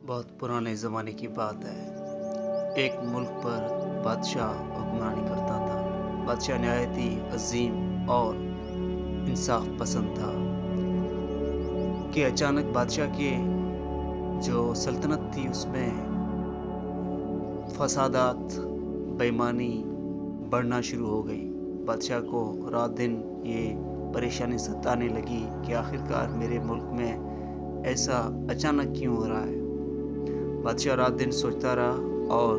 बहुत पुराने ज़माने की बात है। एक मुल्क पर बादशाह हुक्मरानी करता था। बादशाह नहायती अजीम और इंसाफ पसंद था कि अचानक बादशाह की जो सल्तनत थी उसमें फसादात, बेईमानी बढ़ना शुरू हो गई। बादशाह को रात दिन ये परेशानी सताने लगी कि आखिरकार मेरे मुल्क में ऐसा अचानक क्यों हो रहा है। बादशाह रात दिन सोचता रहा और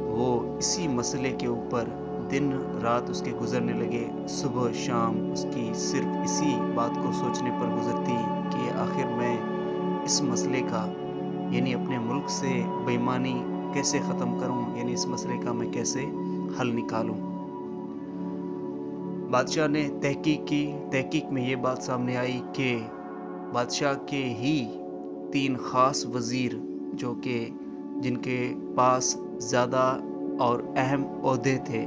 वो इसी मसले के ऊपर दिन रात उसके गुजरने लगे। सुबह शाम उसकी सिर्फ इसी बात को सोचने पर गुजरती कि आखिर मैं इस मसले का यानी अपने मुल्क से बेईमानी कैसे ख़त्म करूं, यानी इस मसले का मैं कैसे हल निकालूं। बादशाह ने तहकीक की। तहकीक में ये बात सामने आई कि बादशाह के ही 3 ख़ास वज़ीर जो कि जिनके पास ज़्यादा और अहम ओहदे थे,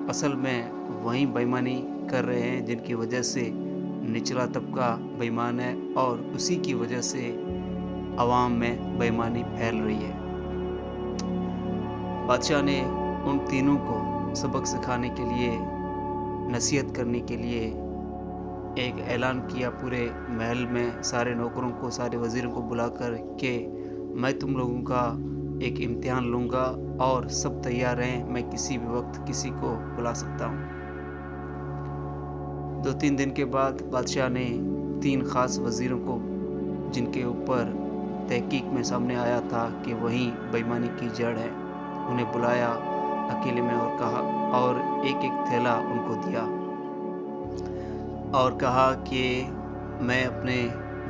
असल में वही बेईमानी कर रहे हैं जिनकी वजह से निचला तबका बेईमान है और उसी की वजह से अवाम में बेईमानी फैल रही है। बादशाह ने उन तीनों को सबक सिखाने के लिए, नसीहत करने के लिए एक ऐलान किया पूरे महल में सारे नौकरों को, सारे वज़ीरों को बुलाकर के मैं तुम लोगों का एक इम्तिहान लूँगा और सब तैयार रहें, मैं किसी भी वक्त किसी को बुला सकता हूँ। 2-3 दिन के बाद बादशाह ने 3 ख़ास वज़ीरों को, जिनके ऊपर तहकीक में सामने आया था कि वही बेईमानी की जड़ है, उन्हें बुलाया अकेले में और कहा और एक-एक थैला उनको दिया और कहा कि मैं अपने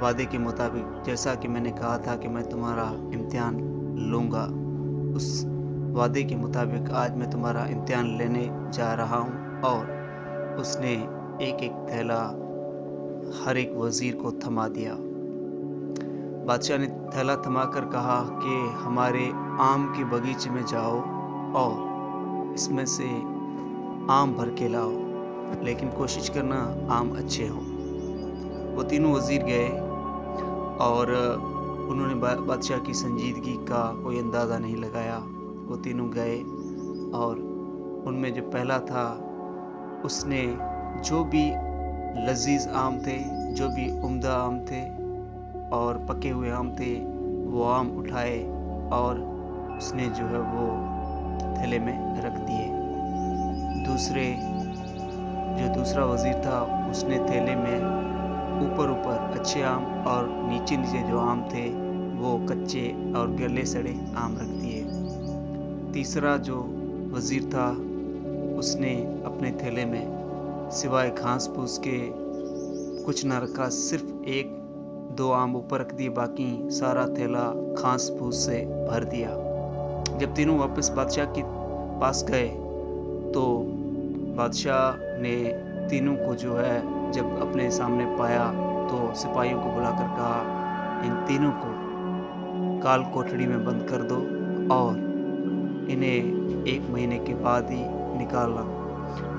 वादे के मुताबिक, जैसा कि मैंने कहा था कि मैं तुम्हारा इम्तिहान लूँगा, उस वादे के मुताबिक आज मैं तुम्हारा इम्तिहान लेने जा रहा हूँ। और उसने एक-एक थैला हर एक वज़ीर को थमा दिया। बादशाह ने थैला थमाकर कहा कि हमारे आम के बगीचे में जाओ और इसमें से आम भर के लाओ, लेकिन कोशिश करना आम अच्छे हों। वो तीनों वज़ीर गए और उन्होंने बादशाह की संजीदगी का कोई अंदाज़ा नहीं लगाया। वो तीनों गए और उनमें जो पहला था, उसने जो भी लज़ीज़ आम थे, जो भी उम्दा आम थे और पके हुए आम थे, वो आम उठाए और उसने जो है वो थैले में रख दिए। दूसरा वज़ीर था, उसने थैले में ऊपर अच्छे आम और नीचे जो आम थे वो कच्चे और गले सड़े आम रख दिए। तीसरा जो वज़ीर था, उसने अपने थैले में सिवाय घास फूस के कुछ न रखा, सिर्फ 1-2 आम ऊपर रख दिए, बाकी सारा थैला घास फूस से भर दिया। जब तीनों वापस बादशाह के पास गए तो बादशाह ने तीनों को जो है जब अपने सामने पाया तो सिपाहियों को बुलाकर कहा, इन तीनों को काल कोठड़ी में बंद कर दो और इन्हें 1 महीने के बाद ही निकालना।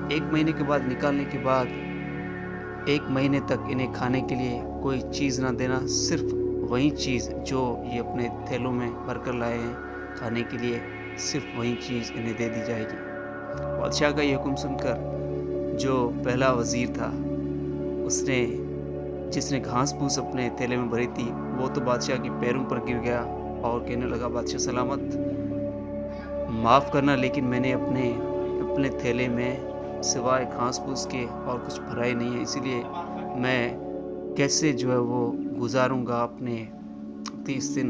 1 महीने के बाद निकालने के बाद 1 महीने तक इन्हें खाने के लिए कोई चीज़ ना देना, सिर्फ वही चीज़ जो ये अपने थैलों में भर कर लाए हैं खाने के लिए, सिर्फ वही चीज़ इन्हें दे दी जाएगी। बादशाह का ये हुक्म सुनकर जो पहला वज़ीर था, उसने जिसने घास फूस अपने थैले में भरी थी, वो तो बादशाह के पैरों पर गिर गया और कहने लगा, बादशाह सलामत, माफ़ करना, लेकिन मैंने अपने थैले में सिवाय घास फूस के और कुछ भरा ही नहीं है, इसीलिए मैं कैसे जो है वो गुजारूंगा अपने 30 दिन।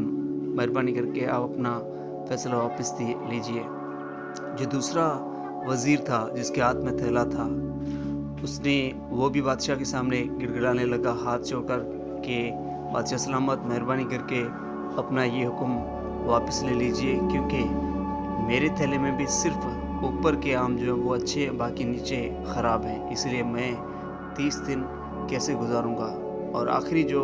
मेहरबानी करके आप अपना फैसला वापस लीजिए। जो दूसरा वज़ीर था जिसके हाथ में थैला था, वो भी बादशाह के सामने गिड़गिड़ाने लगा हाथ जोड़कर कि बादशाह सलामत, मेहरबानी करके अपना ये हुक्म वापस ले लीजिए, क्योंकि मेरे थैले में भी सिर्फ ऊपर के आम जो है वो अच्छे हैं, बाकी नीचे ख़राब हैं, इसलिए मैं 30 दिन कैसे गुजारूंगा। और आखिरी जो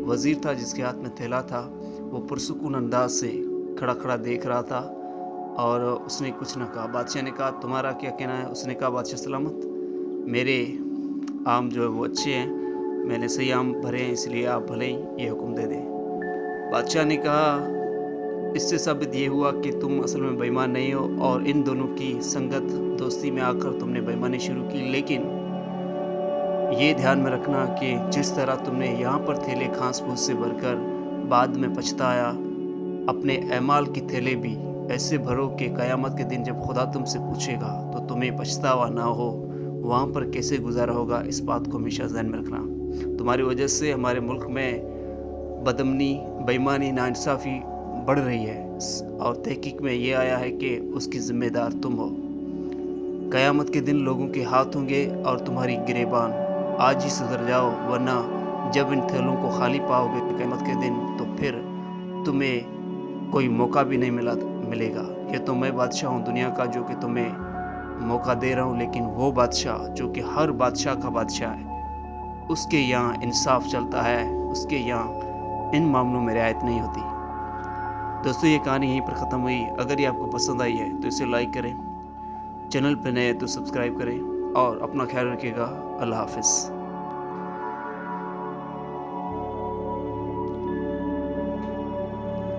वज़ीर था जिसके हाथ में थैला था, वो पुरसुकून अंदाज से खड़ा देख रहा था और उसने कुछ न कहा। बादशाह ने कहा, तुम्हारा क्या कहना है? उसने कहा, बादशाह सलामत, मेरे आम जो है वो अच्छे हैं, मैंने सही आम भरे हैं, इसलिए आप भले ही ये हुक्म दे दें। बादशाह ने कहा इससे साबित ये हुआ कि तुम असल में बेईमान नहीं हो और इन दोनों की संगत दोस्ती में आकर तुमने बेईमानी शुरू की। लेकिन ये ध्यान में रखना कि जिस तरह तुमने यहाँ पर थैले घास-फूस से भरकर बाद में पछताया, अपने एमाल की थैले भी ऐसे भरो कि क़यामत के दिन जब खुदा तुमसे पूछेगा तो तुम्हें पछतावा ना हो, वहाँ पर कैसे गुज़ारा होगा, इस बात को हमेशा ज़हन में रखना। तुम्हारी वजह से हमारे मुल्क में बदअमनी, बेईमानी, नाइंसाफ़ी बढ़ रही है और तहकीक में ये आया है कि उसकी ज़िम्मेदार तुम हो। क़यामत के दिन लोगों के हाथ होंगे और तुम्हारी गिरेबान। आज ही सुधर जाओ, वरना जब इन थैलों को खाली पाओगे क़यामत के दिन तो फिर तुम्हें कोई मौका भी नहीं मिलेगा। ये तो मैं बादशाह हूँ दुनिया का, जो कि तुम्हें मौका दे रहा हूँ, लेकिन वो बादशाह जो कि हर बादशाह का बादशाह है, उसके यहाँ इंसाफ चलता है, उसके यहाँ इन मामलों में रियायत नहीं होती। दोस्तों, ये कहानी यहीं पर ख़त्म हुई। अगर ये आपको पसंद आई है तो इसे लाइक करें, चैनल पर नए हैं तो सब्सक्राइब करें और अपना ख्याल रखिएगा। अल्लाह हाफ़िज़।